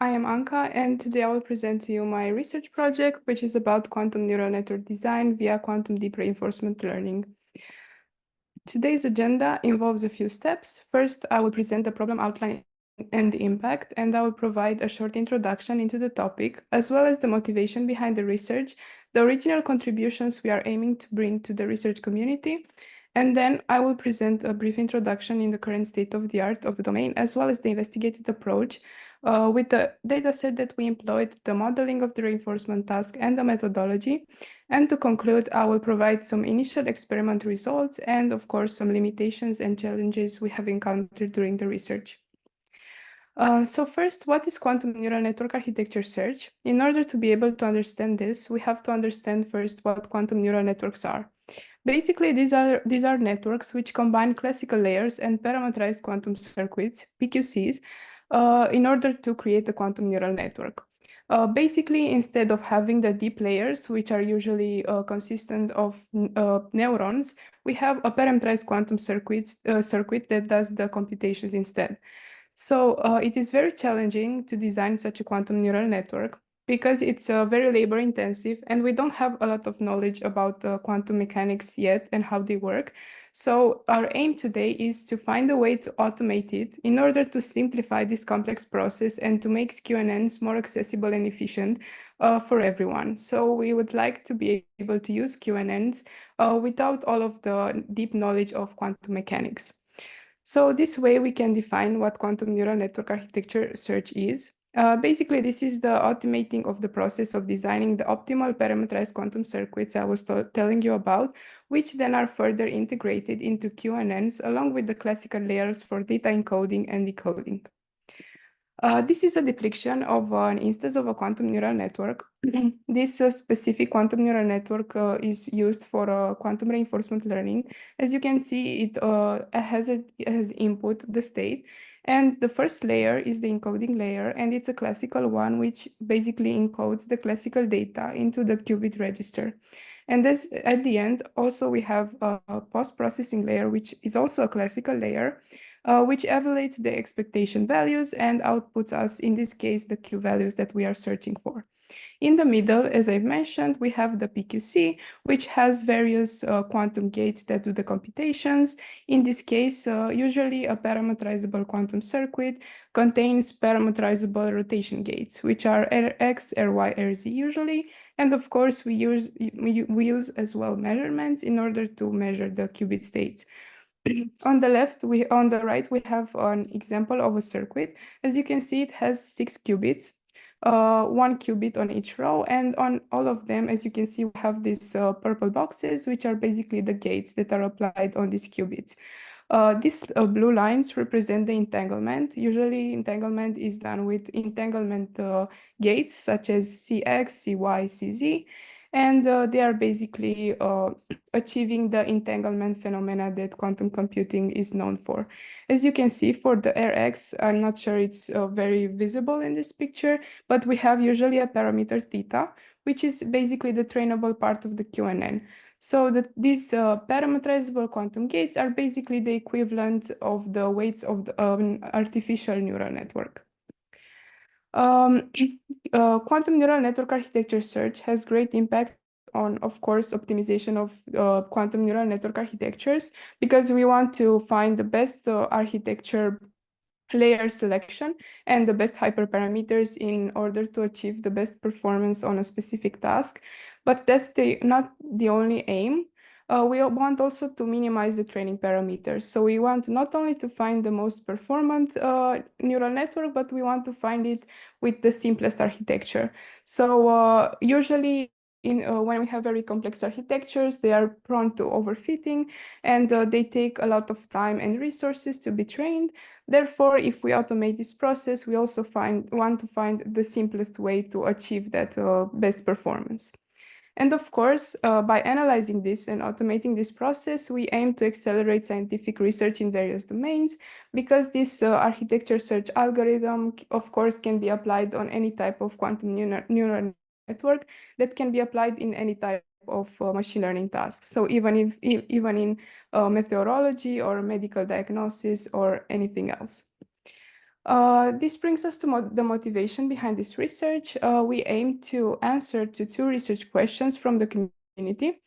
I am Anka, and today I will present to you my research project, which is about quantum neural network design via quantum deep reinforcement learning. Today's agenda involves a few steps. First, I will present the problem outline and the impact, and I will provide a short introduction into the topic, as well as the motivation behind the research, the original contributions we are aiming to bring to the research community, and then I will present a brief introduction in the current state of the art of the domain, as well as the investigated approach with the dataset that we employed, the modeling of the reinforcement task, and the methodology. And to conclude, I will provide some initial experiment results and, of course, some limitations and challenges we have encountered during the research. So first, what is quantum neural network architecture search? In order to be able to understand this, we have to understand first what quantum neural networks are. Basically, these are networks which combine classical layers and parameterized quantum circuits, PQCs, in order to create a quantum neural network. Basically, instead of having the deep layers, which are usually consistent of neurons, we have a parameterized quantum circuit that does the computations instead. So it is very challenging to design such a quantum neural network because it's very labor intensive and we don't have a lot of knowledge about quantum mechanics yet and how they work. So our aim today is to find a way to automate it in order to simplify this complex process and to make QNNs more accessible and efficient for everyone. So we would like to be able to use QNNs without all of the deep knowledge of quantum mechanics. So this way we can define what quantum neural network architecture search is. Basically, this is the automating of the process of designing the optimal parameterized quantum circuits I was telling you about, which then are further integrated into QNNs along with the classical layers for data encoding and decoding. This is a depiction of an instance of a quantum neural network. This specific quantum neural network is used for quantum reinforcement learning. As you can see, it has input the state. And the first layer is the encoding layer, and it's a classical one, which basically encodes the classical data into the qubit register. And this, at the end, also we have a post-processing layer, which is also a classical layer, which evaluates the expectation values and outputs us, in this case, the Q values that we are searching for. In the middle, as I've mentioned, we have the PQC, which has various quantum gates that do the computations. In this case, usually a parameterizable quantum circuit contains parameterizable rotation gates, which are Rx, Ry, Rz usually. And of course, we use as well measurements in order to measure the qubit states. On the right, we have an example of a circuit. As you can see, it has 6 qubits, 1 qubit on each row, and on all of them, as you can see, we have these purple boxes, which are basically the gates that are applied on these qubits. These blue lines represent the entanglement. Usually, entanglement is done with entanglement gates such as CX, CY, CZ, and they are basically achieving the entanglement phenomena that quantum computing is known for. As you can see, for the Rx, I'm not sure it's very visible in this picture, but we have usually a parameter theta, which is basically the trainable part of the QNN. So that these parameterizable quantum gates are basically the equivalent of the weights of the artificial neural network. Quantum neural network architecture search has great impact on, of course, optimization of quantum neural network architectures, because we want to find the best architecture layer selection and the best hyperparameters in order to achieve the best performance on a specific task. But that's not the only aim. We want also to minimize the training parameters. So we want not only to find the most performant neural network, but we want to find it with the simplest architecture. So usually when we have very complex architectures, they are prone to overfitting, and they take a lot of time and resources to be trained. Therefore, if we automate this process, we also want to find the simplest way to achieve that best performance. And of course, by analyzing this and automating this process, we aim to accelerate scientific research in various domains, because this architecture search algorithm, of course, can be applied on any type of quantum neural network that can be applied in any type of machine learning tasks. So even in meteorology or medical diagnosis or anything else. This brings us to the motivation behind this research. We aim to answer to two research questions from the community.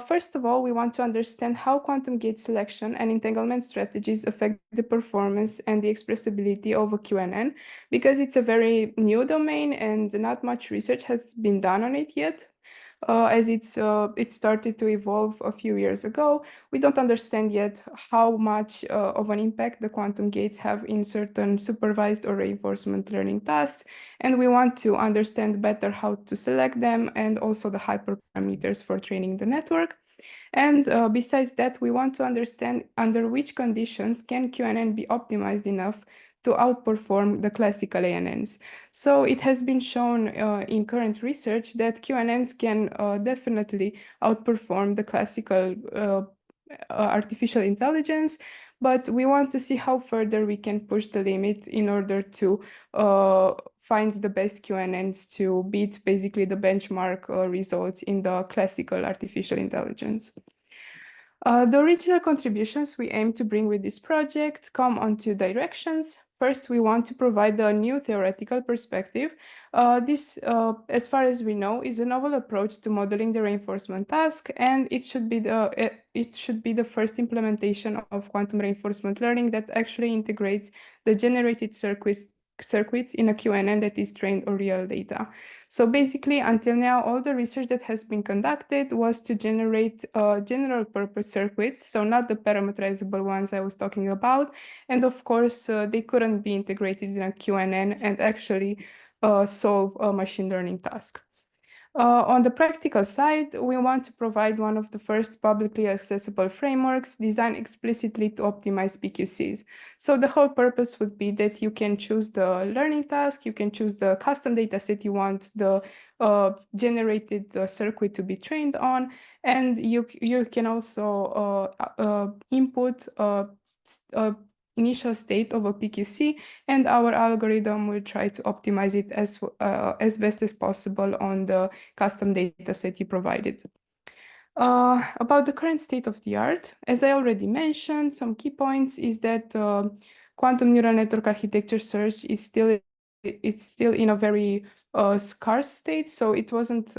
First of all, we want to understand how quantum gate selection and entanglement strategies affect the performance and the expressibility of a QNN, because it's a very new domain and not much research has been done on it yet. As it started to evolve a few years ago, we don't understand yet how much of an impact the quantum gates have in certain supervised or reinforcement learning tasks, and we want to understand better how to select them and also the hyperparameters for training the network. And besides that, we want to understand under which conditions can QNN be optimized enough to outperform the classical ANNs. So it has been shown in current research that QNNs can definitely outperform the classical artificial intelligence, but we want to see how further we can push the limit in order to find the best QNNs to beat basically the benchmark results in the classical artificial intelligence. The original contributions we aim to bring with this project come on two directions. First, we want to provide a new theoretical perspective. This, as far as we know, is a novel approach to modeling the reinforcement task, and it should be the first implementation of quantum reinforcement learning that actually integrates the generated circuits in a QNN that is trained on real data. So basically, until now, all the research that has been conducted was to generate general purpose circuits, so not the parameterizable ones I was talking about. And of course, they couldn't be integrated in a QNN and actually solve a machine learning task. On the practical side, we want to provide one of the first publicly accessible frameworks designed explicitly to optimize PQCs. So the whole purpose would be that you can choose the learning task, you can choose the custom dataset you want the generated circuit to be trained on, and you can also input a initial state of a PQC, and our algorithm will try to optimize it as best as possible on the custom dataset you provided. About the current state of the art, as I already mentioned, some key points is that quantum neural network architecture search is still in a very scarce state, so it wasn't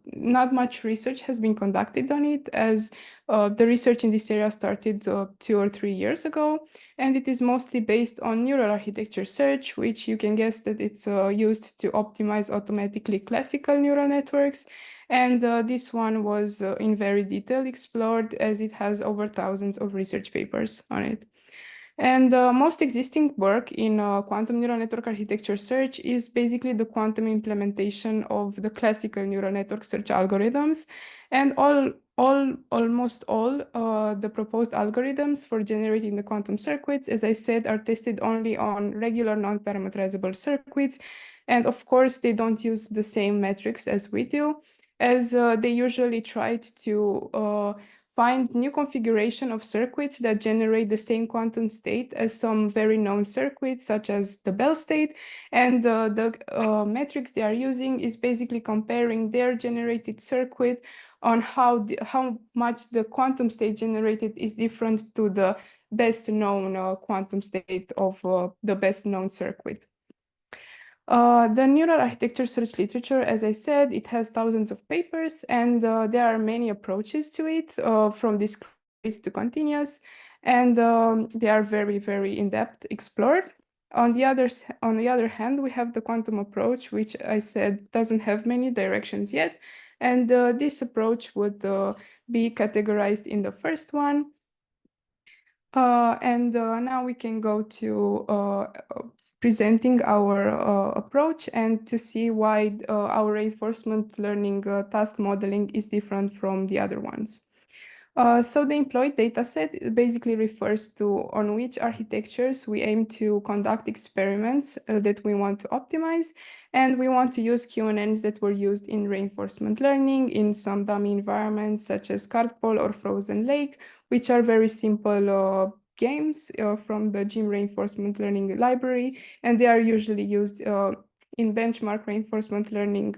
not much research has been conducted on it, as the research in this area started 2 or 3 years ago, and it is mostly based on neural architecture search, which you can guess that it's used to optimize automatically classical neural networks. And this one was in very detail explored, as it has over thousands of research papers on it. And most existing work in quantum neural network architecture search is basically the quantum implementation of the classical neural network search algorithms. And almost all the proposed algorithms for generating the quantum circuits, as I said, are tested only on regular non-parameterizable circuits. And of course, they don't use the same metrics as we do, as they usually tried to find new configuration of circuits that generate the same quantum state as some very known circuits, such as the Bell state. And the metrics they are using is basically comparing their generated circuit on how much the quantum state generated is different to the best known quantum state of the best known circuit. The neural architecture search literature, as I said, it has thousands of papers, and there are many approaches to it, from discrete to continuous, and they are very, very in-depth explored. On the other hand, we have the quantum approach, which I said doesn't have many directions yet, and this approach would be categorized in the first one. And now we can go to presenting our approach and to see why our reinforcement learning task modeling is different from the other ones. So the employed dataset basically refers to on which architectures we aim to conduct experiments that we want to optimize. And we want to use QNNs that were used in reinforcement learning in some dummy environments such as Cardpole or Frozen Lake, which are very simple games from the GIM reinforcement learning library. And they are usually used in benchmark reinforcement learning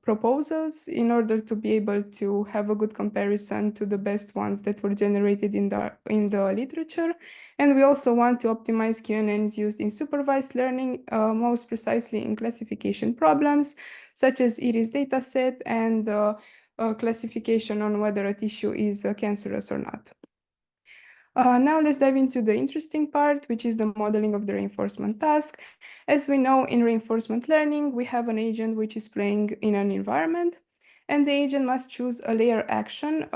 proposals in order to be able to have a good comparison to the best ones that were generated in the literature. And we also want to optimize QNNs used in supervised learning, most precisely in classification problems, such as IRIS dataset and classification on whether a tissue is cancerous or not. Now let's dive into the interesting part, which is the modeling of the reinforcement task. As we know, in reinforcement learning, we have an agent which is playing in an environment, and the agent must choose a layer action.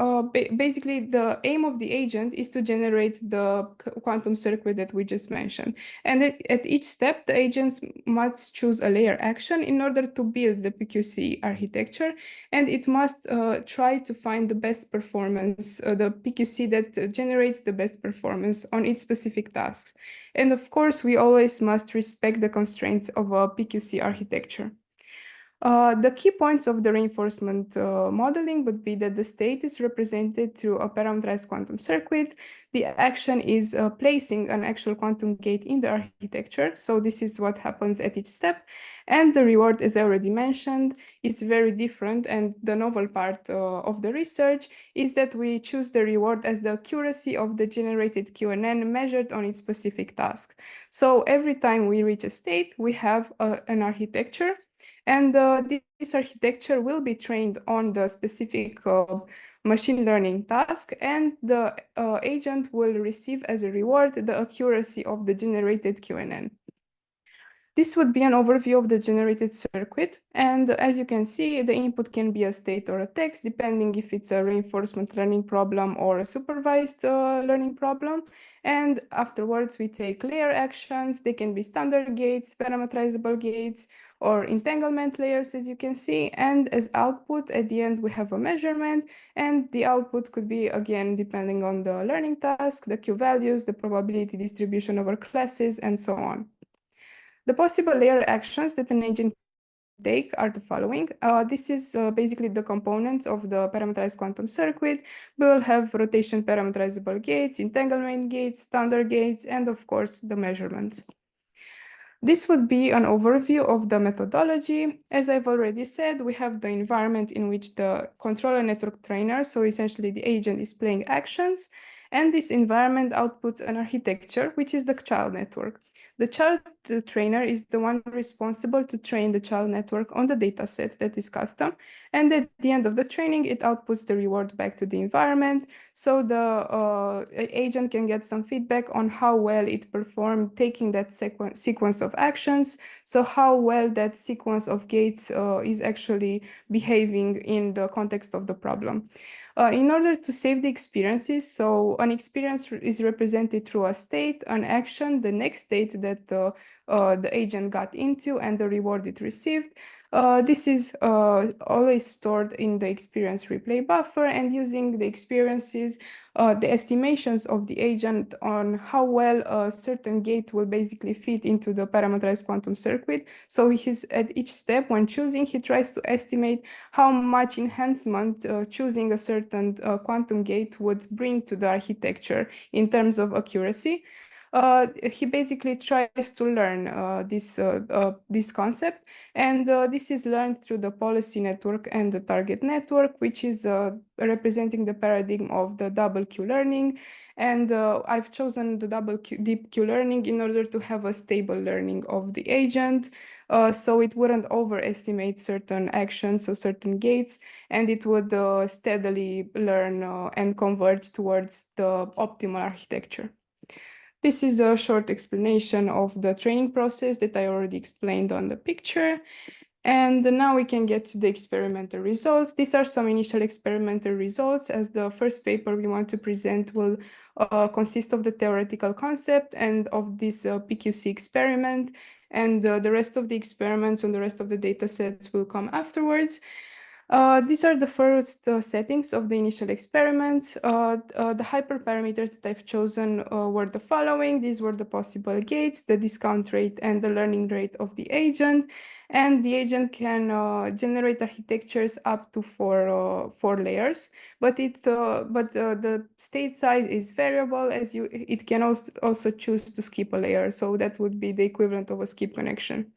Basically, the aim of the agent is to generate the quantum circuit that we just mentioned. And at each step, the agents must choose a layer action in order to build the PQC architecture, and it must try to find the best performance, the PQC that generates the best performance on its specific tasks. And of course, we always must respect the constraints of a PQC architecture. The key points of the reinforcement modeling would be that the state is represented through a parameterized quantum circuit. The action is placing an actual quantum gate in the architecture. So this is what happens at each step. And the reward, as I already mentioned, is very different. And the novel part of the research is that we choose the reward as the accuracy of the generated QNN measured on its specific task. So every time we reach a state, we have an architecture. And this architecture will be trained on the specific machine learning task, and the agent will receive as a reward the accuracy of the generated QNN. This would be an overview of the generated circuit. And as you can see, the input can be a state or a text, depending if it's a reinforcement learning problem or a supervised learning problem. And afterwards, we take layer actions. They can be standard gates, parameterizable gates, or entanglement layers, as you can see. And as output, at the end, we have a measurement. And the output could be, again, depending on the learning task, the Q values, the probability distribution over classes, and so on. The possible layer actions that an agent take are the following. This is basically the components of the parameterized quantum circuit. We will have rotation parameterizable gates, entanglement gates, standard gates, and of course the measurements. This would be an overview of the methodology. As I've already said, we have the environment in which the controller network trainer, so essentially the agent, is playing actions, and this environment outputs an architecture, which is the child network. The child trainer is the one responsible to train the child network on the dataset that is custom, and at the end of the training, it outputs the reward back to the environment, so the agent can get some feedback on how well it performed taking that sequence of actions, so how well that sequence of gates is actually behaving in the context of the problem. In order to save the experiences, so an experience is represented through a state, an action, the next state that the agent got into, and the reward it received. This is always stored in the experience replay buffer, and using the experiences, the estimations of the agent on how well a certain gate will basically fit into the parameterized quantum circuit. So he's at each step when choosing, he tries to estimate how much enhancement choosing a certain quantum gate would bring to the architecture in terms of accuracy. He basically tries to learn this concept, and this is learned through the policy network and the target network, which is representing the paradigm of the double Q learning. And I've chosen the deep Q learning in order to have a stable learning of the agent, so it wouldn't overestimate certain actions or certain gates, and it would steadily learn and converge towards the optimal architecture. This is a short explanation of the training process that I already explained on the picture. And now we can get to the experimental results. These are some initial experimental results, as the first paper we want to present will consist of the theoretical concept and of this PQC experiment. And the rest of the experiments and the rest of the data sets will come afterwards. These are the first settings of the initial experiments. The hyperparameters that I've chosen were the following. These were the possible gates, the discount rate, and the learning rate of the agent. And the agent can generate architectures up to four layers, but the state size is variable, as it can also choose to skip a layer. So that would be the equivalent of a skip connection.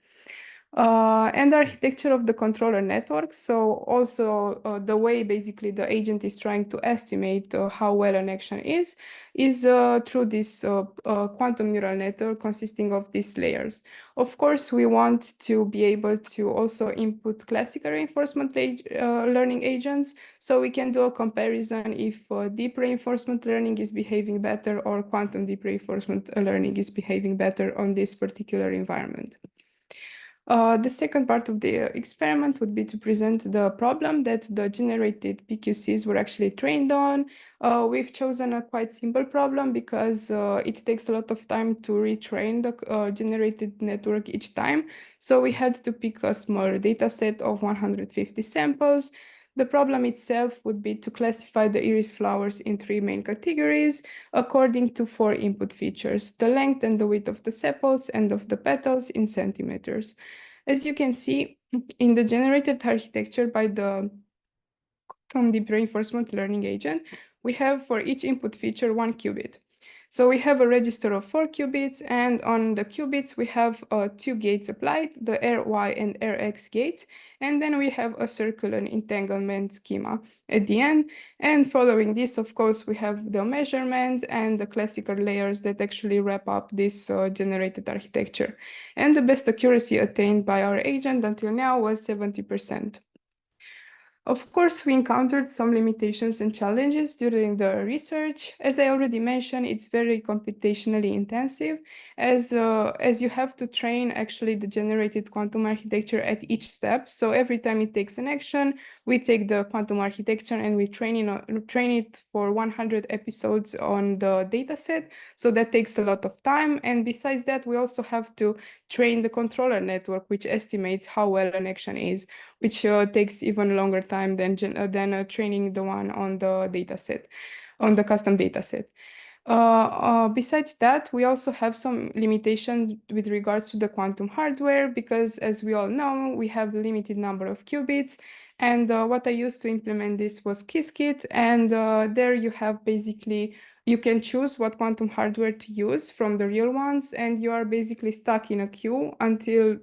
And the architecture of the controller network. So also the way basically the agent is trying to estimate how well an action is through this quantum neural network consisting of these layers. Of course, we want to be able to also input classical reinforcement learning agents, so we can do a comparison if deep reinforcement learning is behaving better or quantum deep reinforcement learning is behaving better on this particular environment. The second part of the experiment would be to present the problem that the generated PQCs were actually trained on. We've chosen a quite simple problem because it takes a lot of time to retrain the generated network each time. So we had to pick a small data set of 150 samples. The problem itself would be to classify the iris flowers in three main categories according to four input features: the length and the width of the sepals and of the petals in centimeters. As you can see in the generated architecture by the quantum deep reinforcement learning agent, we have for each input feature 1 qubit. So we have a register of 4 qubits, and on the qubits, we have two gates applied, the RY and RX gates, and then we have a circular entanglement schema at the end. And following this, of course, we have the measurement and the classical layers that actually wrap up this generated architecture. And the best accuracy attained by our agent until now was 70%. Of course, we encountered some limitations and challenges during the research. As I already mentioned, it's very computationally intensive as you have to train actually the generated quantum architecture at each step. So every time it takes an action, we take the quantum architecture and we train it for 100 episodes on the dataset. So that takes a lot of time. And besides that, we also have to train the controller network, which estimates how well an action is, which takes even longer time than training the one on the dataset, on the custom dataset. Besides that, we also have some limitations with regards to the quantum hardware because, as we all know, we have a limited number of qubits. And what I used to implement this was Qiskit, and there you have basically you can choose what quantum hardware to use from the real ones, and you are basically stuck in a queue until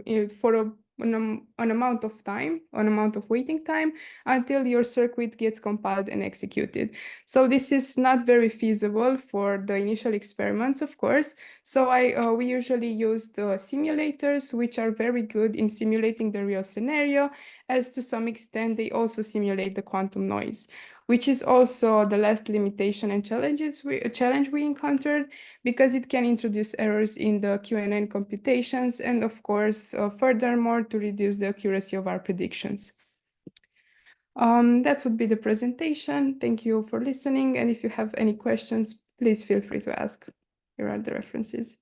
an amount of time, an amount of waiting time until your circuit gets compiled and executed. So this is not very feasible for the initial experiments, of course. So we usually use the simulators, which are very good in simulating the real scenario, as to some extent they also simulate the quantum noise, which is also the last limitation and challenge we encountered because it can introduce errors in the QNN computations and, of course, furthermore, to reduce the accuracy of our predictions. That would be the presentation. Thank you for listening. And if you have any questions, please feel free to ask. Here are the references.